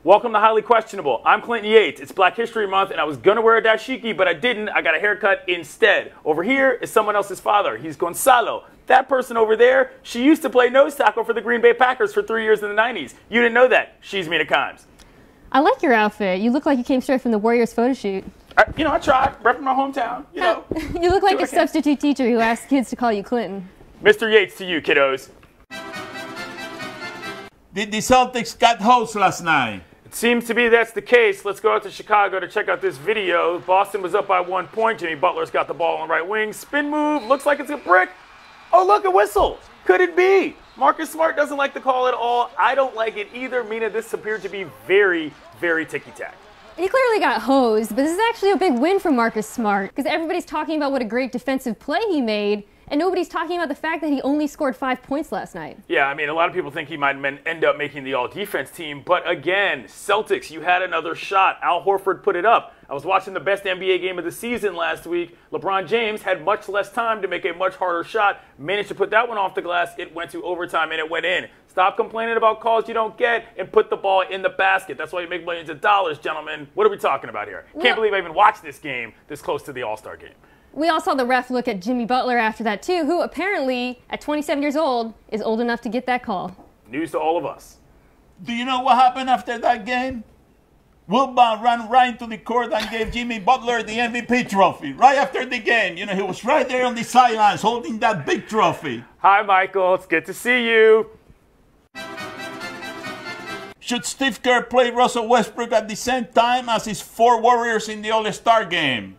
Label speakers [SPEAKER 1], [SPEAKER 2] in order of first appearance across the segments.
[SPEAKER 1] Welcome to Highly Questionable. I'm Clinton Yates. It's Black History Month, and I was going to wear a dashiki, but I didn't. I got a haircut instead. Over here is someone else's father. He's Gonzalo. That person over there, she used to play nose tackle for the Green Bay Packers for 3 years in the 90s. You didn't know that. She's Mina Kimes.
[SPEAKER 2] I like your outfit. You look like you came straight from the Warriors photo shoot.
[SPEAKER 1] I tried. Repping my hometown,
[SPEAKER 2] You look like a substitute teacher who asks kids to call you Clinton.
[SPEAKER 1] Mr. Yates to you, kiddos.
[SPEAKER 3] Did the Celtics got host last night?
[SPEAKER 1] It seems to be that's the case. Let's go out to Chicago to check out this video. Boston was up by 1 point. Jimmy Butler's got the ball on the right wing. Spin move. Looks like it's a brick. Oh, look, a whistle. Could it be? Marcus Smart doesn't like the call at all. I don't like it either. Mina, this appeared to be very, very ticky-tack.
[SPEAKER 2] He clearly got hosed, but this is actually a big win for Marcus Smart because everybody's talking about what a great defensive play he made, and nobody's talking about the fact that he only scored 5 points last night.
[SPEAKER 1] Yeah, I mean, a lot of people think he might end up making the all-defense team, but again, Celtics, you had another shot. Al Horford put it up. I was watching the best NBA game of the season last week. LeBron James had much less time to make a much harder shot, managed to put that one off the glass. It went to overtime, and it went in. Stop complaining about calls you don't get and put the ball in the basket. That's why you make millions of dollars, gentlemen. What are we talking about here? Can't believe I even watched this game this close to the All-Star game.
[SPEAKER 2] We all saw the ref look at Jimmy Butler after that, too, who apparently, at 27 years old, is old enough to get that call.
[SPEAKER 1] News to all of us.
[SPEAKER 3] Do you know what happened after that game? Wilbon ran right into the court and gave Jimmy Butler the MVP trophy right after the game. He was right there on the sidelines holding that big trophy.
[SPEAKER 1] Hi, Michael. It's good to see you.
[SPEAKER 3] Should Steve Kerr play Russell Westbrook at the same time as his 4 Warriors in the All-Star game?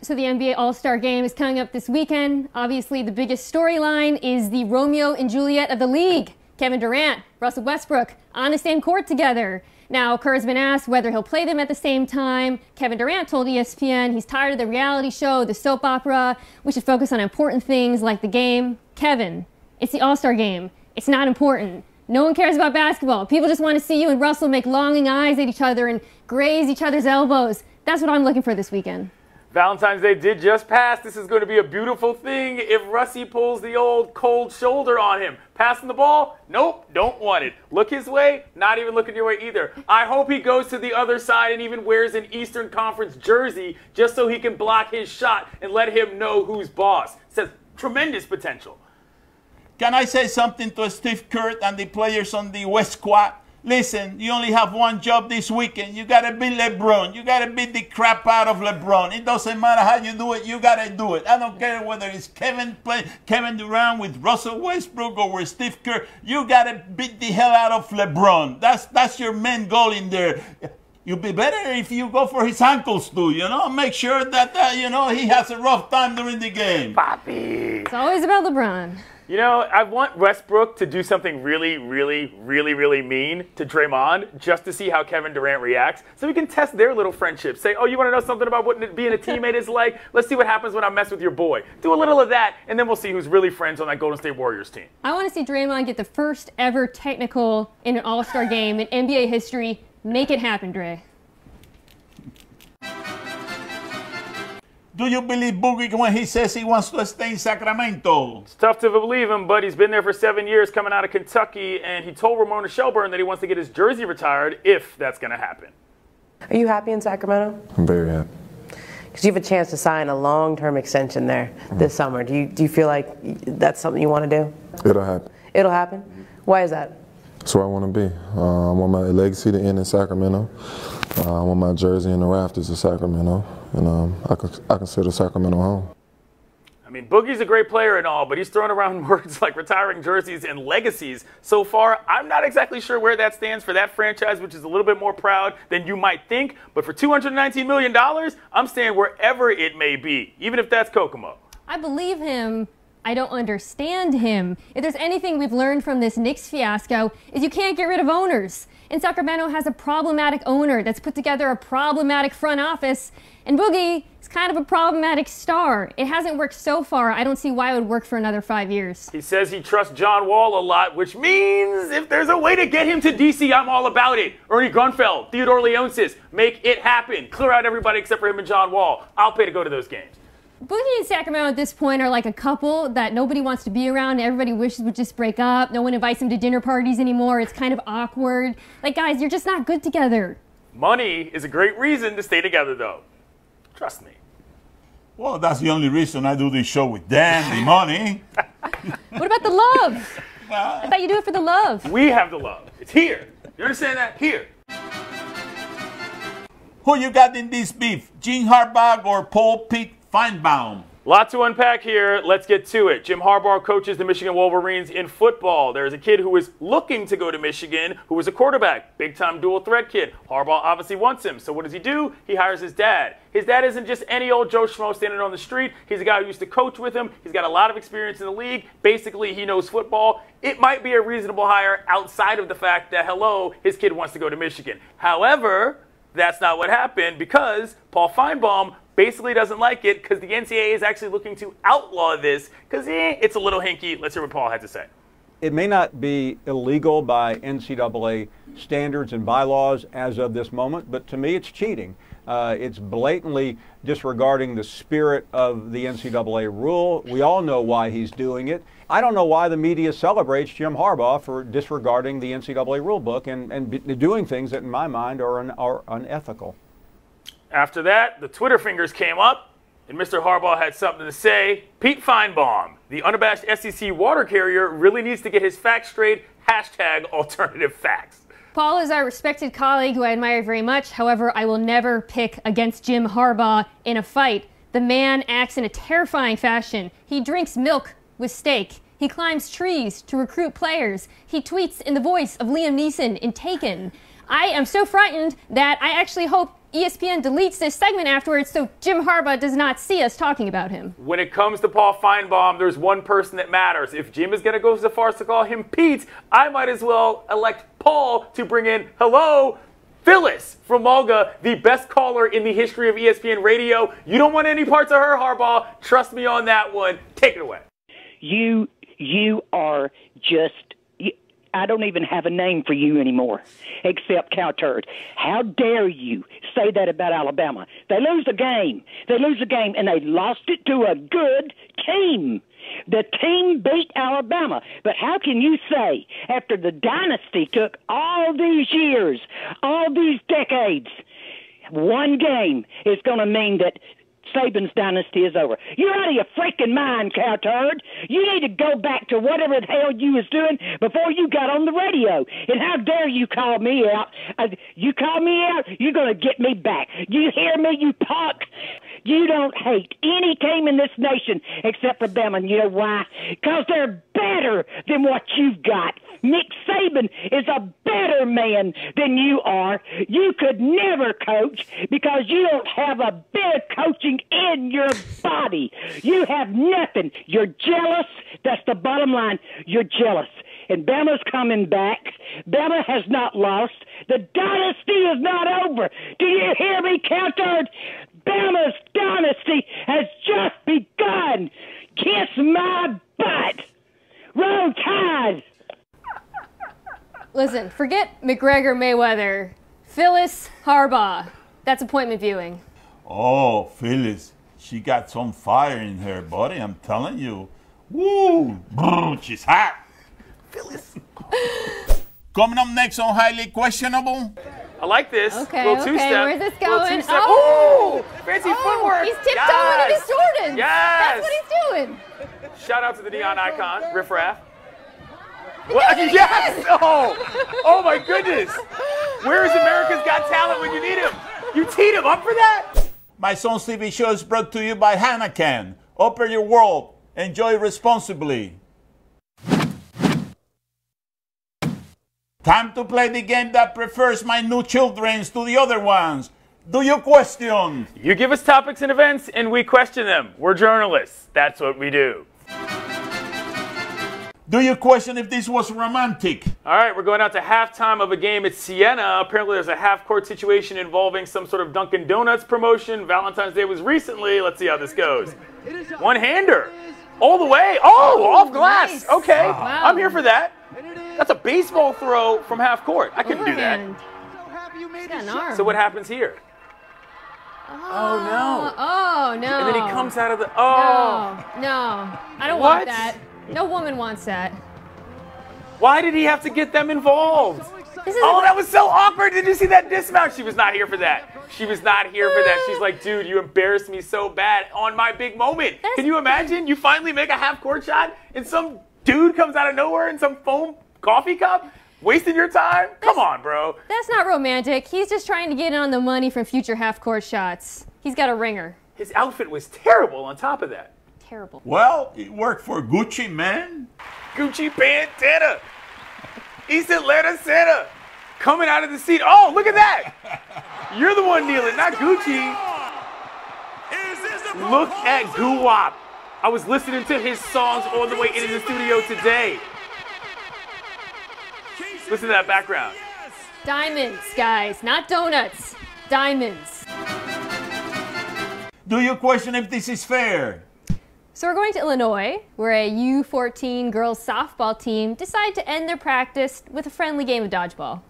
[SPEAKER 2] So the NBA All-Star Game is coming up this weekend. Obviously, the biggest storyline is the Romeo and Juliet of the league. Kevin Durant, Russell Westbrook, on the same court together. Now, Kerr's been asked whether he'll play them at the same time. Kevin Durant told ESPN he's tired of the reality show, the soap opera. We should focus on important things like the game. Kevin, it's the All-Star Game. It's not important. No one cares about basketball. People just want to see you and Russell make longing eyes at each other and graze each other's elbows. That's what I'm looking for this weekend.
[SPEAKER 1] Valentine's Day did just pass. This is going to be a beautiful thing if Russie pulls the old cold shoulder on him. Passing the ball? Nope, don't want it. Look his way? Not even looking your way either. I hope he goes to the other side and even wears an Eastern Conference jersey just so he can block his shot and let him know who's boss. Says tremendous potential.
[SPEAKER 3] Can I say something to Steve Kerr and the players on the West Squad? Listen, you only have one job this weekend. You got to beat LeBron. You got to beat the crap out of LeBron. It doesn't matter how you do it. You got to do it. I don't care whether it's Kevin Durant with Russell Westbrook or with Steve Kerr. You got to beat the hell out of LeBron. That's your main goal in there. You'd be better if you go for his ankles too, Make sure that, he has a rough time during the game.
[SPEAKER 1] Papi.
[SPEAKER 2] It's always about LeBron.
[SPEAKER 1] I want Westbrook to do something really, really, really, really mean to Draymond just to see how Kevin Durant reacts so we can test their little friendship. Say, oh, you want to know something about what being a teammate is like? Let's see what happens when I mess with your boy. Do a little of that, and then we'll see who's really friends on that Golden State Warriors team.
[SPEAKER 2] I want to see Draymond get the first ever technical in an All-Star game in NBA history. Make it happen, Dre.
[SPEAKER 3] Do you believe Boogie when he says he wants to stay in Sacramento?
[SPEAKER 1] It's tough to believe him, but he's been there for 7 years coming out of Kentucky, and he told Ramona Shelburne that he wants to get his jersey retired if that's going to happen.
[SPEAKER 4] Are you happy in Sacramento?
[SPEAKER 5] I'm very happy.
[SPEAKER 4] Because you have a chance to sign a long-term extension there this summer. Do you feel like that's something you want to do?
[SPEAKER 5] It'll happen.
[SPEAKER 4] It'll happen? Why is that?
[SPEAKER 5] That's where I want to be. I want my legacy to end in Sacramento. I want my jersey in the rafters of Sacramento. And I consider Sacramento home.
[SPEAKER 1] I mean, Boogie's a great player and all, but he's throwing around words like retiring jerseys and legacies. So far, I'm not exactly sure where that stands for that franchise, which is a little bit more proud than you might think. But for $219 million, I'm staying wherever it may be, even if that's Kokomo.
[SPEAKER 2] I believe him. I don't understand him. If there's anything we've learned from this Knicks fiasco, is you can't get rid of owners. And Sacramento has a problematic owner that's put together a problematic front office. And Boogie is kind of a problematic star. It hasn't worked so far. I don't see why it would work for another 5 years.
[SPEAKER 1] He says he trusts John Wall a lot, which means if there's a way to get him to D.C., I'm all about it. Ernie Grunfeld, Theodore Leonsis, make it happen. Clear out everybody except for him and John Wall. I'll pay to go to those games.
[SPEAKER 2] Boogie and Sacramento at this point are like a couple that nobody wants to be around. Everybody wishes would just break up. No one invites them to dinner parties anymore. It's kind of awkward. Like, guys, you're just not good together.
[SPEAKER 1] Money is a great reason to stay together, though. Trust me.
[SPEAKER 3] Well, that's the only reason I do this show with Dan, the money.
[SPEAKER 2] What about the love? I thought you do it for the love.
[SPEAKER 1] We have the love. It's here. You understand that? Here.
[SPEAKER 3] Who you got in this beef? Jim Harbaugh or Paul Pete Feinbaum?
[SPEAKER 1] Lot to unpack here. Let's get to it. Jim Harbaugh coaches the Michigan Wolverines in football. There's a kid who is looking to go to Michigan who is a quarterback, big-time dual-threat kid. Harbaugh obviously wants him. So what does he do? He hires his dad. His dad isn't just any old Joe Schmo standing on the street. He's a guy who used to coach with him. He's got a lot of experience in the league. Basically, he knows football. It might be a reasonable hire outside of the fact that, hello, his kid wants to go to Michigan. However, that's not what happened because Paul Feinbaum basically doesn't like it because the NCAA is actually looking to outlaw this because it's a little hinky. Let's hear what Paul had to say.
[SPEAKER 6] It may not be illegal by NCAA standards and bylaws as of this moment, but to me it's cheating. It's blatantly disregarding the spirit of the NCAA rule. We all know why he's doing it. I don't know why the media celebrates Jim Harbaugh for disregarding the NCAA rule book and doing things that in my mind are unethical.
[SPEAKER 1] After that, the Twitter fingers came up, and Mr. Harbaugh had something to say. Pete Feinbaum, the unabashed SEC water carrier, really needs to get his facts straight. Hashtag alternative facts.
[SPEAKER 2] Paul is our respected colleague who I admire very much. However, I will never pick against Jim Harbaugh in a fight. The man acts in a terrifying fashion. He drinks milk with steak. He climbs trees to recruit players. He tweets in the voice of Liam Neeson in Taken. I am so frightened that I actually hope ESPN deletes this segment afterwards so Jim Harbaugh does not see us talking about him.
[SPEAKER 1] When it comes to Paul Feinbaum, there's one person that matters. If Jim is going to go so far as to call him Pete, I might as well elect Paul to bring in, hello, Phyllis from Mulga, the best caller in the history of ESPN radio. You don't want any parts of her, Harbaugh. Trust me on that one. Take it away.
[SPEAKER 7] You are just... I don't even have a name for you anymore, except cow turd. How dare you say that about Alabama? They lose a game. And they lost it to a good team. The team beat Alabama. But how can you say, after the dynasty took all these years, all these decades, one game is going to mean that Saban's dynasty is over? You're out of your freaking mind, cow turd. You need to go back to whatever the hell you was doing before you got on the radio. And how dare you call me out? You call me out, you're going to get me back. You hear me, you punk? You don't hate any team in this nation except for them. And you know why? Because they're better than what you've got. Nick Saban is a better man than you are. You could never coach because you don't have a bit of coaching in your body. You have nothing. You're jealous. That's the bottom line. You're jealous. And Bama's coming back. Bama has not lost. The dynasty is not over. Do you hear me, counter? Bama's dynasty has just begun. Kiss my butt. Roll Tide.
[SPEAKER 2] Listen, forget McGregor Mayweather. Phyllis Harbaugh. That's appointment viewing.
[SPEAKER 3] Oh, Phyllis. She got some fire in her body, I'm telling you. Woo! She's hot. Phyllis. Coming up next on Highly Questionable.
[SPEAKER 1] I like this.
[SPEAKER 2] Okay,
[SPEAKER 1] little two-step.
[SPEAKER 2] where's this going?
[SPEAKER 1] Oh! Fancy footwork.
[SPEAKER 2] He's tiptoeing in his Jordans.
[SPEAKER 1] Yes.
[SPEAKER 2] That's what he's doing.
[SPEAKER 1] Shout out to the neon icon, Riff Raff. What? Yes! Oh my goodness! Where is America's Got Talent when you need him? You teed him up for that?
[SPEAKER 3] My Son's TV show is brought to you by Hanakan. Open your world. Enjoy responsibly. Time to play the game that prefers my new children to the other ones. Do you question?
[SPEAKER 1] You give us topics and events, and we question them. We're journalists. That's what we do.
[SPEAKER 3] Do you question if this was romantic?
[SPEAKER 1] All right, we're going out to halftime of a game at Siena. Apparently there's a half-court situation involving some sort of Dunkin' Donuts promotion. Valentine's Day was recently. Let's see how this goes. One-hander. All the way. Oh, off glass.
[SPEAKER 2] Nice.
[SPEAKER 1] Okay,
[SPEAKER 2] Wow.
[SPEAKER 1] I'm here for that. That's a baseball throw from half court. I couldn't do that.
[SPEAKER 2] Overhand. He's got an arm.
[SPEAKER 1] So what happens here? Oh, no.
[SPEAKER 2] Oh, no.
[SPEAKER 1] And then he comes out of the,
[SPEAKER 2] No. I don't
[SPEAKER 1] What?
[SPEAKER 2] want that. No woman wants that.
[SPEAKER 1] Why did he have to get them involved?
[SPEAKER 2] This is
[SPEAKER 1] That was so awkward. Did you see that dismount? She was not here for that. She was not here for that. She's like, dude, you embarrassed me so bad on my big moment. Can you imagine? You finally make a half-court shot and some dude comes out of nowhere in some foam coffee cup? Wasting your time? Come on, bro.
[SPEAKER 2] That's not romantic. He's just trying to get in on the money from future half-court shots. He's got a ringer.
[SPEAKER 1] His outfit was terrible on top of that.
[SPEAKER 2] Terrible.
[SPEAKER 3] Well, it worked for Gucci, man.
[SPEAKER 1] Gucci Pantera. East Atlanta Santa. Coming out of the seat. Oh, look at that. You're the one kneeling, not Gucci. Look at Guwap. I was listening to his songs on the way into the studio today. Listen to that background.
[SPEAKER 2] Diamonds, guys, not donuts. Diamonds.
[SPEAKER 3] Do you question if this is fair?
[SPEAKER 2] So we're going to Illinois, where a U14 girls softball team decided to end their practice with a friendly game of dodgeball.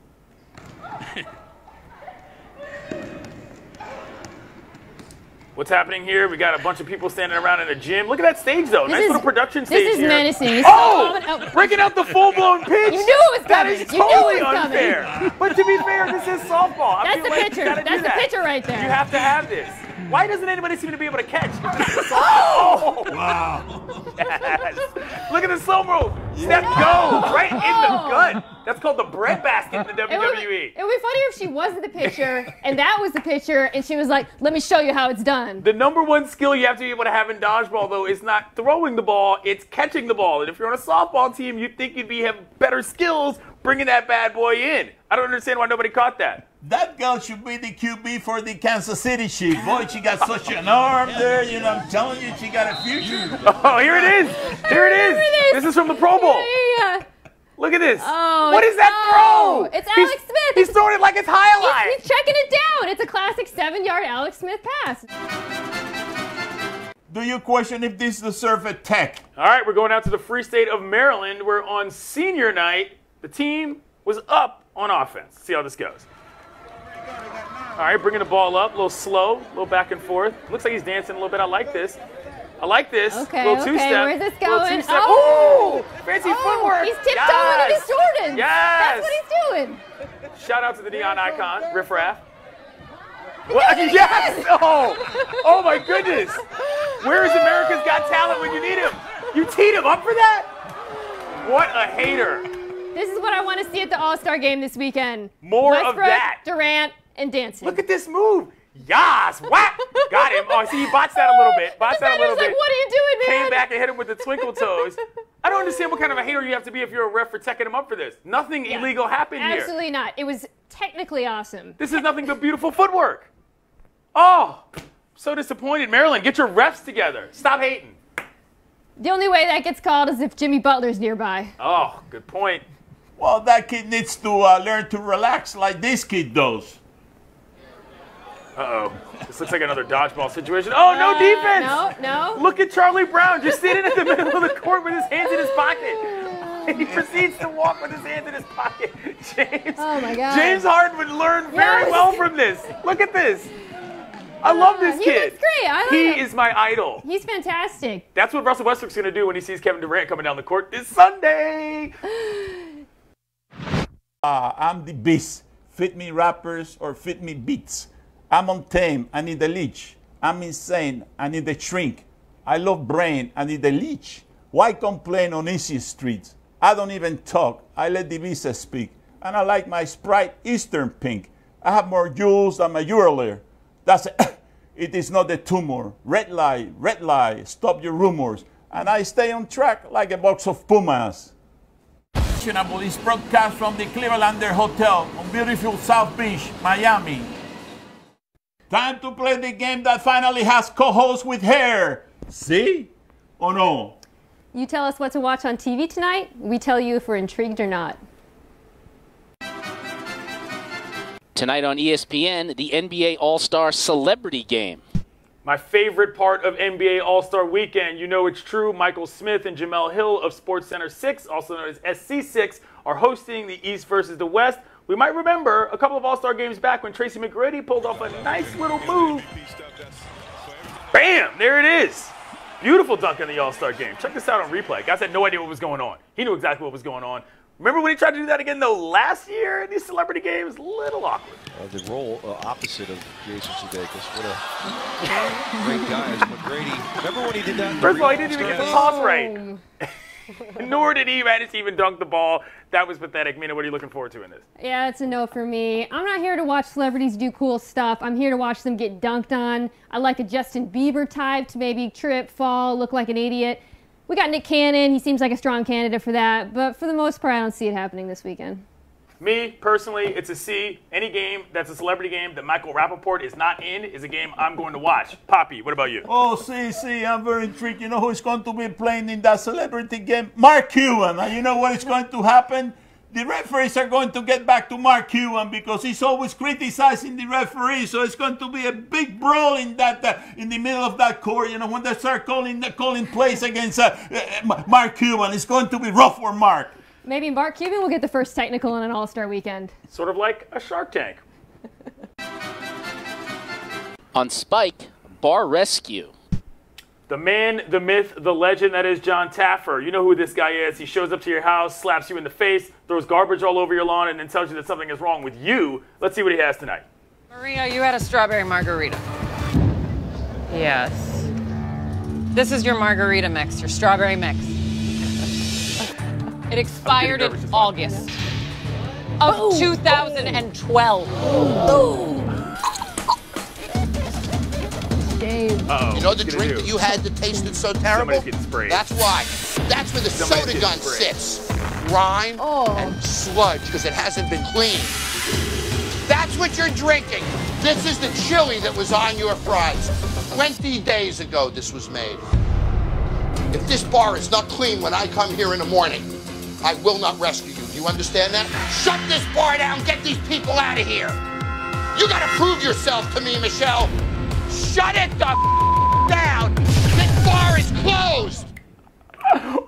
[SPEAKER 1] What's happening here? We got a bunch of people standing around in a gym. Look at that stage, though. Nice little production stage
[SPEAKER 2] This is
[SPEAKER 1] here.
[SPEAKER 2] menacing. This
[SPEAKER 1] Oh! Breaking out the full-blown pitch.
[SPEAKER 2] You knew it was
[SPEAKER 1] That
[SPEAKER 2] coming.
[SPEAKER 1] is
[SPEAKER 2] You knew
[SPEAKER 1] totally
[SPEAKER 2] it was coming.
[SPEAKER 1] unfair. But to be fair, this is softball. I
[SPEAKER 2] That's
[SPEAKER 1] feel
[SPEAKER 2] the
[SPEAKER 1] like
[SPEAKER 2] pitcher.
[SPEAKER 1] you gotta do
[SPEAKER 2] That's the
[SPEAKER 1] that.
[SPEAKER 2] pitcher right there.
[SPEAKER 1] You have to have this. Why doesn't anybody seem to be able to catch? Oh!
[SPEAKER 3] Wow.
[SPEAKER 1] Yes. Look at the slow move. Step go right in the gut. That's called the bread basket in the WWE.
[SPEAKER 2] It would be funnier if she wasn't the pitcher and that was the pitcher and she was like, let me show you how it's done.
[SPEAKER 1] The number one skill you have to be able to have in dodgeball, though, is not throwing the ball, it's catching the ball. And if you're on a softball team, you'd think you'd have better skills bringing that bad boy in. I don't understand why nobody caught that.
[SPEAKER 3] That girl should be the QB for the Kansas City Chiefs. Boy, she got such an arm there. You know, I'm telling you, she got a future.
[SPEAKER 1] Oh, here it is. Here it is. This is from the Pro Bowl.
[SPEAKER 2] Yeah.
[SPEAKER 1] Look at this.
[SPEAKER 2] Oh,
[SPEAKER 1] What is that throw?
[SPEAKER 2] It's Alex Smith.
[SPEAKER 1] He's throwing it like it's highlight.
[SPEAKER 2] He's checking it down. It's a classic 7-yard Alex Smith pass.
[SPEAKER 3] Do you question if this deserves a tech?
[SPEAKER 1] All right, we're going out to the free state of Maryland, where on senior night, the team was up on offense. See how this goes. All right, bringing the ball up, a little slow, a little back and forth. Looks like he's dancing a little bit. I like this. I like this.
[SPEAKER 2] Okay,
[SPEAKER 1] little two-step.
[SPEAKER 2] where's this
[SPEAKER 1] Little
[SPEAKER 2] going?
[SPEAKER 1] two-step.
[SPEAKER 2] Oh!
[SPEAKER 1] Ooh, fancy footwork.
[SPEAKER 2] He's tiptoeing in his Jordans.
[SPEAKER 1] Yes.
[SPEAKER 2] That's what he's doing.
[SPEAKER 1] Shout out to the neon icon, Riff Raff. What? Yes! Oh my goodness! Where is America's Got Talent when you need him? You teed him up for that? What a hater!
[SPEAKER 2] This is what I want to see at the All-Star game this weekend.
[SPEAKER 1] More of
[SPEAKER 2] Westbrook,
[SPEAKER 1] that.
[SPEAKER 2] Durant, and dancing.
[SPEAKER 1] Look at this move. Yas! Whap! Got him. Oh, see, he botched that a little bit.
[SPEAKER 2] The defender's like, what are you doing, man?
[SPEAKER 1] Came back and hit him with the twinkle toes. I don't understand what kind of a hater you have to be if you're a ref for teching him up for this. Nothing illegal happened here.
[SPEAKER 2] Absolutely not. It was technically awesome.
[SPEAKER 1] This is nothing but beautiful footwork. Oh, so disappointed. Maryland, get your refs together. Stop hating.
[SPEAKER 2] The only way that gets called is if Jimmy Butler's nearby.
[SPEAKER 1] Oh, good point.
[SPEAKER 3] Well, that kid needs to learn to relax like this kid does.
[SPEAKER 1] Uh-oh. This looks like another dodgeball situation. Oh, no defense.
[SPEAKER 2] No.
[SPEAKER 1] Look at Charlie Brown just sitting in the middle of the court with his hands in his pocket. He proceeds to walk with his hands in his pocket. James.
[SPEAKER 2] Oh, my God.
[SPEAKER 1] James Harden would learn very well from this. Look at this. I love this kid.
[SPEAKER 2] He looks great. I like him.
[SPEAKER 1] He is my idol.
[SPEAKER 2] He's fantastic.
[SPEAKER 1] That's what Russell Westbrook's going to do when he sees Kevin Durant coming down the court this Sunday.
[SPEAKER 3] I'm the beast. Fit me rappers or fit me beats. I'm untamed. I need a leash. I'm insane. I need a shrink. I love brain. I need a leech. Why complain on easy streets? I don't even talk. I let the visa speak. And I like my Sprite Eastern pink. I have more jewels than my URL. That's it is not a tumor. Red lie, stop your rumors. And I stay on track like a box of Pumas. Is broadcast from the Clevelander Hotel on beautiful South Beach, Miami. Time to play the game that finally has co-hosts with hair. See? Or no?
[SPEAKER 2] You tell us what to watch on TV tonight. We tell you if we're intrigued or not.
[SPEAKER 8] Tonight on ESPN, the NBA All-Star Celebrity Game.
[SPEAKER 1] My favorite part of NBA All-Star Weekend, you know it's true, Michael Smith and Jamel Hill of SportsCenter 6, also known as SC6, are hosting the East versus the West. We might remember a couple of All-Star games back when Tracy McGrady pulled off a nice little move. Bam! There it is. Beautiful dunk in the All-Star game. Check this out on replay. Guys had no idea what was going on. He knew exactly what was going on. Remember when he tried to do that again, though, last year in these celebrity games? A little awkward.
[SPEAKER 9] The role opposite of Jason Sudeikis. What a great guy is McGrady. Remember when he did that?
[SPEAKER 1] First of all, he didn't even get the toss right. Nor did he manage to even dunk the ball. That was pathetic. Mina, what are you looking forward to in this?
[SPEAKER 2] Yeah, it's a no for me. I'm not here to watch celebrities do cool stuff. I'm here to watch them get dunked on. I like a Justin Bieber type to maybe trip, fall, look like an idiot. We got Nick Cannon. He seems like a strong candidate for that. But for the most part, I don't see it happening this weekend.
[SPEAKER 1] Me, personally, it's a C. Any game that's a celebrity game that Michael Rappaport is not in is a game I'm going to watch. Poppy, what about you?
[SPEAKER 3] Oh, see, I'm very intrigued. You know who is going to be playing in that celebrity game? Mark Cuban. And you know what is going to happen? The referees are going to get back to Mark Cuban because he's always criticizing the referee. So it's going to be a big brawl in that in the middle of that court. You know, when they start calling plays against Mark Cuban, it's going to be rough for Mark.
[SPEAKER 2] Maybe Mark Cuban will get the first technical in an All-Star weekend.
[SPEAKER 1] Sort of like a Shark Tank.
[SPEAKER 8] On Spike, bar rescue.
[SPEAKER 1] The man, the myth, the legend, that is John Taffer. You know who this guy is. He shows up to your house, slaps you in the face, throws garbage all over your lawn, and then tells you that something is wrong with you. Let's see what he has tonight.
[SPEAKER 10] Maria, you had a strawberry margarita. Yes. This is your margarita mix, your strawberry mix. It expired in August of 2012.
[SPEAKER 1] Uh-oh.
[SPEAKER 11] You know the drink that you had that tasted so terrible?
[SPEAKER 1] Somebody's getting sprayed.
[SPEAKER 11] That's why. That's where the soda gun sits. Grime and sludge because it hasn't been cleaned. That's what you're drinking. This is the chili that was on your fries. 20 days ago this was made. If this bar is not clean when I come here in the morning, I will not rescue you. Do you understand that? Shut this bar down. Get these people out of here. You got to prove yourself to me, Michelle. Shut it the down. This bar is closed.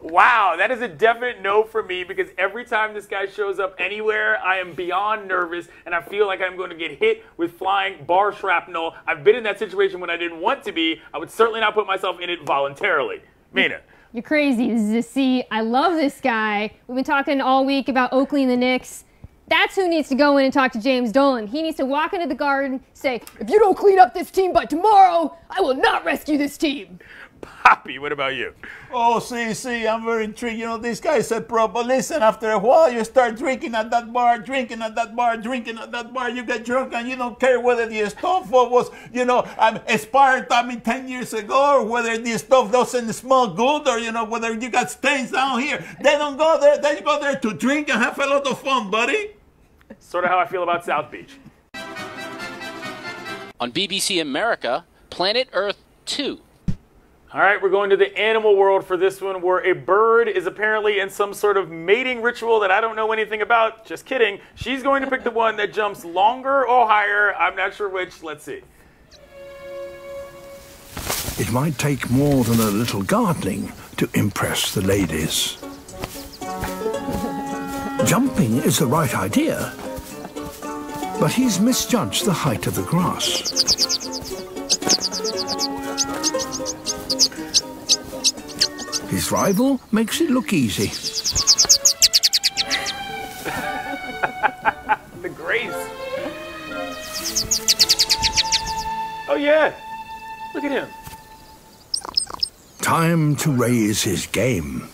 [SPEAKER 1] Wow, that is a definite no for me because every time this guy shows up anywhere, I am beyond nervous and I feel like I'm going to get hit with flying bar shrapnel. I've been in that situation when I didn't want to be. I would certainly not put myself in it voluntarily. Mina.
[SPEAKER 2] You're crazy. This is a C. I love this guy. We've been talking all week about Oakley and the Knicks. That's who needs to go in and talk to James Dolan. He needs to walk into the Garden, say, if you don't clean up this team by tomorrow, I will not rescue this team.
[SPEAKER 1] Poppy, what about you?
[SPEAKER 3] Oh, see, I'm very intrigued. You know, this guy is a pro. But listen, after a while, you start drinking at that bar, drinking at that bar, drinking at that bar. You get drunk and you don't care whether the stuff was, you know, expired 10 years ago or whether the stuff doesn't smell good or, you know, whether you got stains down here. They don't go there. They go there to drink and have a lot of fun, buddy.
[SPEAKER 1] Sort of how I feel about South Beach.
[SPEAKER 8] On BBC America, Planet Earth 2.
[SPEAKER 1] All right, we're going to the animal world for this one, where a bird is apparently in some sort of mating ritual that I don't know anything about. Just kidding. She's going to pick the one that jumps longer or higher. I'm not sure which. Let's see.
[SPEAKER 12] It might take more than a little gardening to impress the ladies. Jumping is the right idea, but he's misjudged the height of the grass. His rival makes it look easy.
[SPEAKER 1] The grace. Oh, yeah. Look at him.
[SPEAKER 12] Time to raise his game.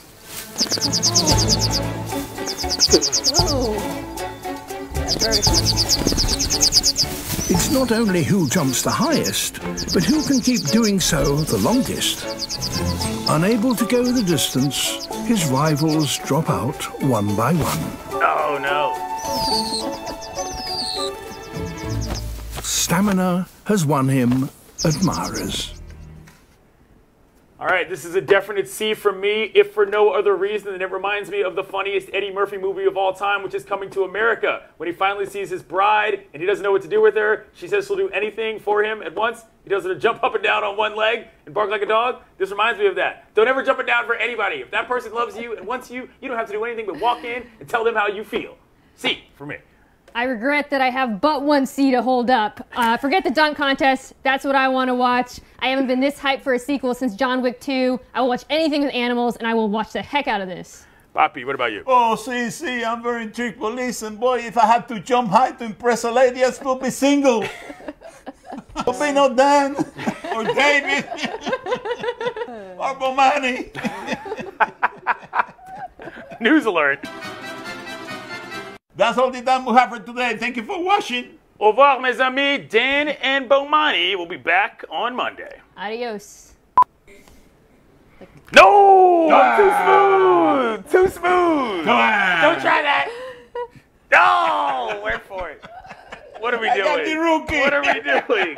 [SPEAKER 12] It's not only who jumps the highest, but who can keep doing so the longest. Unable to go the distance, his rivals drop out one by one.
[SPEAKER 1] Oh, no.
[SPEAKER 12] Stamina has won him admirers.
[SPEAKER 1] All right, this is a definite C from me, if for no other reason than it reminds me of the funniest Eddie Murphy movie of all time, which is Coming to America. When he finally sees his bride and he doesn't know what to do with her, she says she'll do anything for him at once. He does her jump up and down on one leg and bark like a dog. This reminds me of that. Don't ever jump and down for anybody. If that person loves you and wants you, you don't have to do anything but walk in and tell them how you feel. C for me.
[SPEAKER 2] I regret that I have but one C to hold up. Forget the dunk contest. That's what I want to watch. I haven't been this hyped for a sequel since John Wick 2. I will watch anything with animals, and I will watch the heck out of this.
[SPEAKER 1] Papi, what about you?
[SPEAKER 3] Oh, see, I'm very intrigued. But listen, boy, if I had to jump high to impress a lady, I'd still be single. There'll be no Dan or David or Bomani.
[SPEAKER 1] News alert.
[SPEAKER 3] That's all the time we have for today. Thank you for watching.
[SPEAKER 1] Au revoir, mes amis. Dan and Bomani will be back on Monday.
[SPEAKER 2] Adios.
[SPEAKER 1] No! Too smooth! Too smooth!
[SPEAKER 3] Come on!
[SPEAKER 1] Don't try that! No! Wait for it. What are we doing?
[SPEAKER 3] I got the rookie.
[SPEAKER 1] What are we doing?